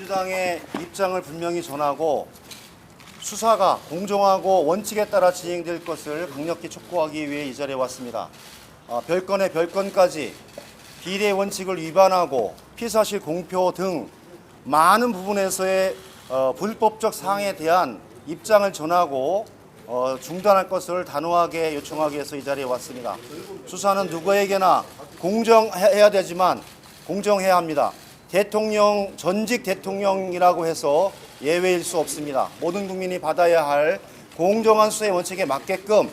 민주당의 입장을 분명히 전하고 수사가 공정하고 원칙에 따라 진행될 것을 강력히 촉구하기 위해 이 자리에 왔습니다. 별건의 별건까지 비례 원칙을 위반하고 피사실 공표 등 많은 부분에서의 불법적 사항에 대한 입장을 전하고 중단할 것을 단호하게 요청하기 위해서 이 자리에 왔습니다. 수사는 누구에게나 공정해야 되지만 공정해야 합니다. 대통령, 전직 대통령이라고 해서 예외일 수 없습니다. 모든 국민이 받아야 할 공정한 수사의 원칙에 맞게끔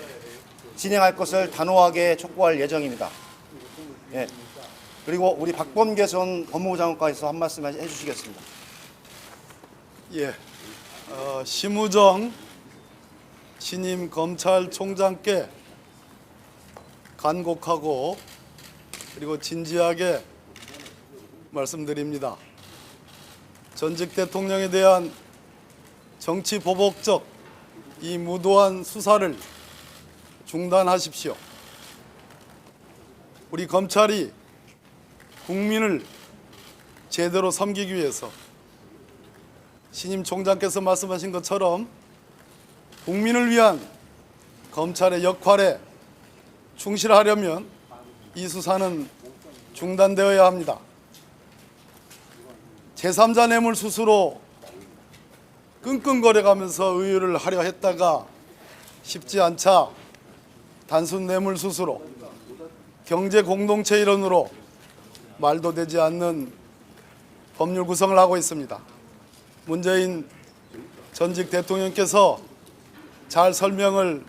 진행할 것을 단호하게 촉구할 예정입니다. 예. 그리고 우리 박범계 전 법무부 장관께서 한 말씀 해주시겠습니다. 예, 심우정 신임 검찰총장께 간곡하고 그리고 진지하게 말씀드립니다. 전직 대통령에 대한 정치 보복적 이 무도한 수사를 중단하십시오. 우리 검찰이 국민을 제대로 섬기기 위해서 신임 총장께서 말씀하신 것처럼 국민을 위한 검찰의 역할에 충실하려면 이 수사는 중단되어야 합니다. 제3자 뇌물 수수로 끙끙거려가면서 의유를 하려 했다가 쉽지 않자 단순 뇌물 수수로 경제 공동체 일원으로 말도 되지 않는 법률 구성을 하고 있습니다. 문재인 전직 대통령께서 잘 설명을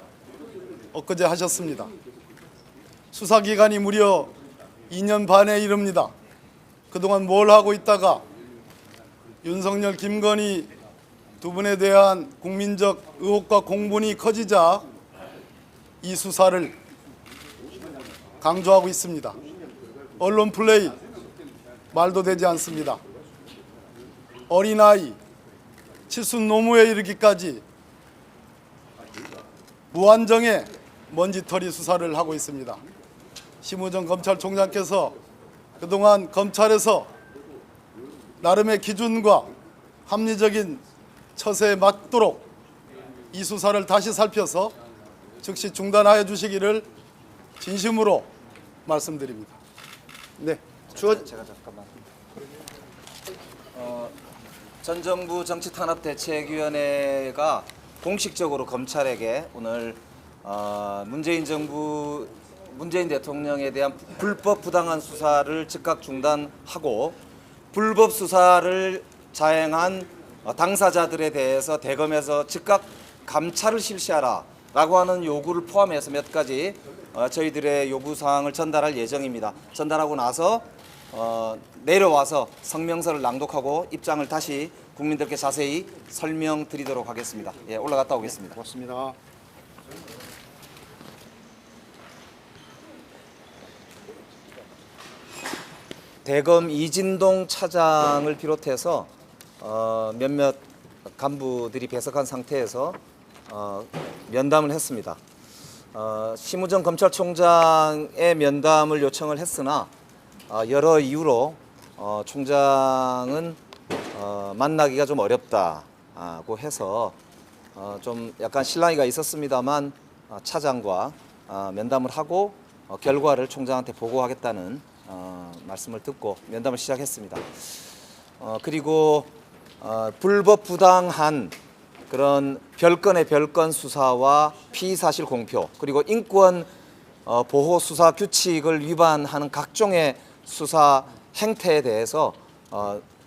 엊그제 하셨습니다. 수사기간이 무려 2년 반에 이릅니다. 그동안 뭘 하고 있다가 윤석열, 김건희 두 분에 대한 국민적 의혹과 공분이 커지자 이 수사를 강조하고 있습니다. 언론 플레이 말도 되지 않습니다. 어린아이, 칠순 노무에 이르기까지 무한정의 먼지털이 수사를 하고 있습니다. 심우정 검찰총장께서 그동안 검찰에서 나름의 기준과 합리적인 처세에 맞도록 이 수사를 다시 살펴서 즉시 중단하여 주시기를 진심으로 말씀드립니다. 네, 제가 잠깐만. 전 정부 정치탄압대책위원회가 공식적으로 검찰에게 오늘 문재인 대통령에 대한 불법 부당한 수사를 즉각 중단하고 불법 수사를 자행한 당사자들에 대해서 대검에서 즉각 감찰을 실시하라라고 하는 요구를 포함해서 몇 가지 저희들의 요구사항을 전달할 예정입니다. 전달하고 나서 내려와서 성명서를 낭독하고 입장을 다시 국민들께 자세히 설명드리도록 하겠습니다. 예, 올라갔다 오겠습니다. 고맙습니다. 대검 이진동 차장을 비롯해서 몇몇 간부들이 배석한 상태에서 면담을 했습니다. 심우정 검찰총장의 면담을 요청을 했으나 여러 이유로 총장은 만나기가 좀 어렵다고 해서 좀 약간 실랑이가 있었습니다만 차장과 면담을 하고 결과를 총장한테 보고하겠다는 말씀을 듣고 면담을 시작했습니다. 그리고 불법 부당한 그런 별건의 별건 수사와 피사실 공표 그리고 인권 보호 수사 규칙을 위반하는 각종의 수사 행태에 대해서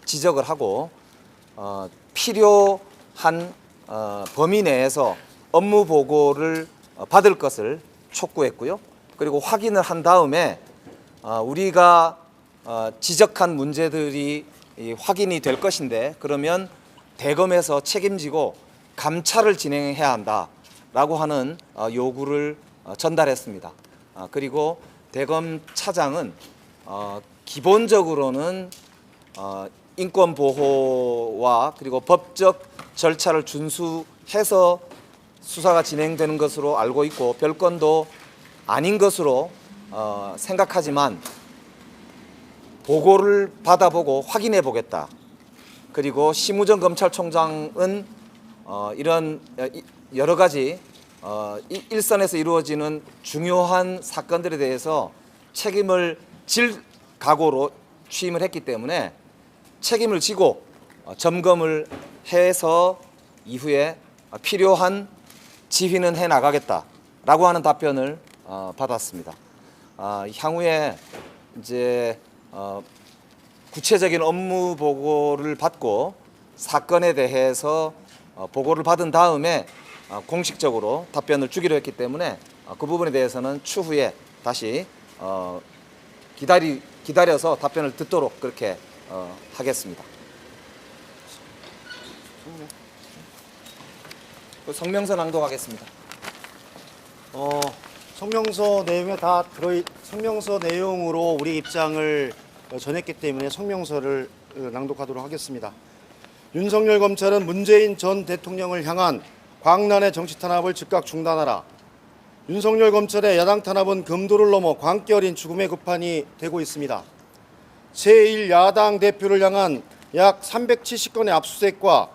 지적을 하고 필요한 범위 내에서 업무 보고를 받을 것을 촉구했고요. 그리고 확인을 한 다음에 우리가 지적한 문제들이 확인이 될 것인데 그러면 대검에서 책임지고 감찰을 진행해야 한다라고 하는 요구를 전달했습니다. 그리고 대검 차장은 기본적으로는 인권 보호와 그리고 법적 절차를 준수해서 수사가 진행되는 것으로 알고 있고 별건도 아닌 것으로 생각하지만 보고를 받아보고 확인해 보겠다. 그리고 심우정 검찰총장은 이런 여러 가지 일선에서 이루어지는 중요한 사건들에 대해서 책임을 질 각오로 취임을 했기 때문에 책임을 지고 점검을 해서 이후에 필요한 지휘는 해 나가겠다라고 하는 답변을 받았습니다. 향후에 이제 구체적인 업무 보고를 받고 사건에 대해서 보고를 받은 다음에 공식적으로 답변을 주기로 했기 때문에 그 부분에 대해서는 추후에 다시 기다려서 답변을 듣도록 그렇게 하겠습니다. 성명서 낭독하겠습니다. 성명서 내용으로 우리 입장을 전했기 때문에 성명서를 낭독하도록 하겠습니다. 윤석열 검찰은 문재인 전 대통령을 향한 광란의 정치 탄압을 즉각 중단하라. 윤석열 검찰의 야당 탄압은 금도를 넘어 광기 어린 죽음의 급판이 되고 있습니다. 제1야당 대표를 향한 약 370건의 압수수색과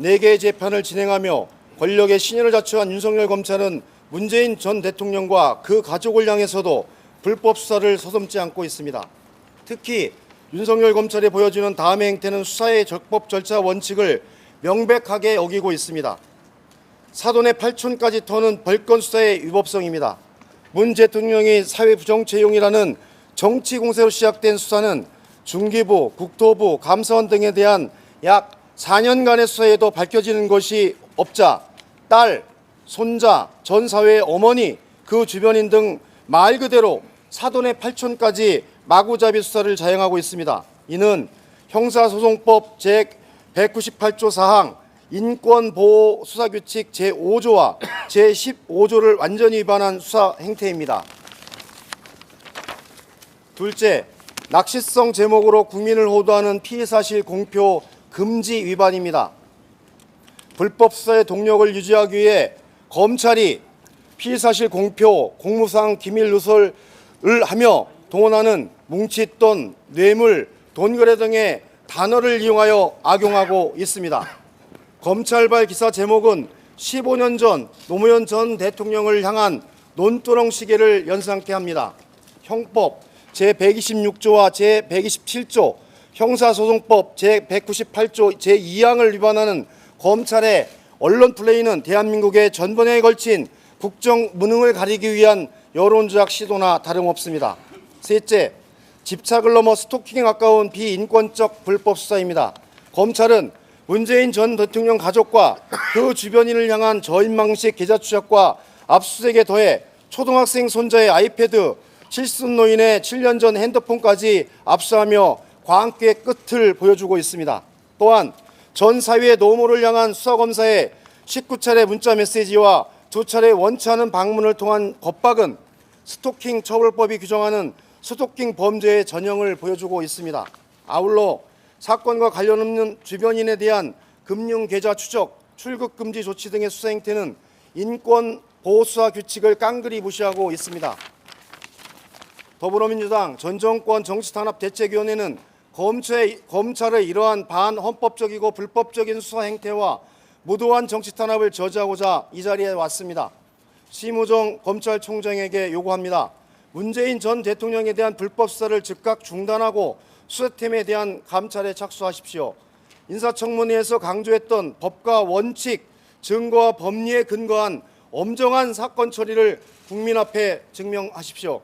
4개의 재판을 진행하며 권력의 신여를 자처한 윤석열 검찰은 문재인 전 대통령과 그 가족을 향해서도 불법 수사를 서슴지 않고 있습니다. 특히 윤석열 검찰이 보여주는 다음의 행태는 수사의 적법 절차 원칙을 명백하게 어기고 있습니다. 사돈의 팔촌까지 터는 벌건 수사의 위법성입니다. 문 대통령이 사회 부정채용이라는 정치 공세로 시작된 수사는 중기부, 국토부, 감사원 등에 대한 약 4년간의 수사에도 밝혀지는 것이 없자 딸, 손자, 전 사회의 어머니, 그 주변인 등 말 그대로 사돈의 팔촌까지 마구잡이 수사를 자행하고 있습니다. 이는 형사소송법 제198조 4항 인권보호수사규칙 제5조와 제15조를 완전히 위반한 수사 행태입니다. 둘째, 낚시성 제목으로 국민을 호도하는 피의사실 공표 금지 위반입니다. 불법 수사의 동력을 유지하기 위해 검찰이 피의사실 공표, 공무상 기밀 누설을 하며 동원하는 뭉칫돈, 뇌물, 돈거래 등의 단어를 이용하여 악용하고 있습니다. 검찰발 기사 제목은 15년 전 노무현 전 대통령을 향한 논두렁 시계를 연상케 합니다. 형법 제126조와 제127조, 형사소송법 제198조 제2항을 위반하는 검찰의 언론 플레이는 대한민국의 전번에 걸친 국정 무능을 가리기 위한 여론조작 시도나 다름없습니다. 셋째, 집착을 넘어 스토킹에 가까운 비인권적 불법 수사입니다. 검찰은 문재인 전 대통령 가족과 그 주변인을 향한 저인망식 계좌 추적과 압수수색에 더해 초등학생 손자의 아이패드, 칠순노인의 7년 전 핸드폰까지 압수하며 광기의 끝을 보여주고 있습니다. 또한 전 사위의 노모를 향한 수사검사의 19차례 문자 메시지와 2차례 원치 않은 방문을 통한 겁박은 스토킹 처벌법이 규정하는 스토킹 범죄의 전형을 보여주고 있습니다. 아울러 사건과 관련 없는 주변인에 대한 금융 계좌 추적, 출국 금지 조치 등의 수사 행태는 인권 보호 수사 규칙을 깡그리 무시하고 있습니다. 더불어민주당 전 정권 정치탄압대책위원회는 검찰의 이러한 반헌법적이고 불법적인 수사 행태와 무도한 정치탄압을 저지하고자 이 자리에 왔습니다. 심우정 검찰총장에게 요구합니다. 문재인 전 대통령에 대한 불법 수사를 즉각 중단하고 수사팀에 대한 감찰에 착수하십시오. 인사청문회에서 강조했던 법과 원칙, 증거와 법리에 근거한 엄정한 사건 처리를 국민 앞에 증명하십시오.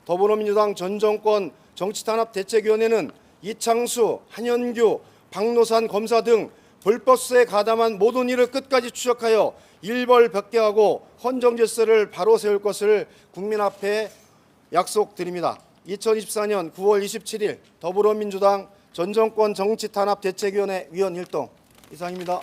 더불어민주당 전 정권 정치탄압대책위원회는 이창수, 한현규, 박노산 검사 등 불법 수사에 가담한 모든 일을 끝까지 추적하여 일벌백계하고 헌정질서를 바로 세울 것을 국민 앞에 약속드립니다. 2024년 9월 27일 더불어민주당 전 정권 정치탄압대책위원회 위원 일동 이상입니다.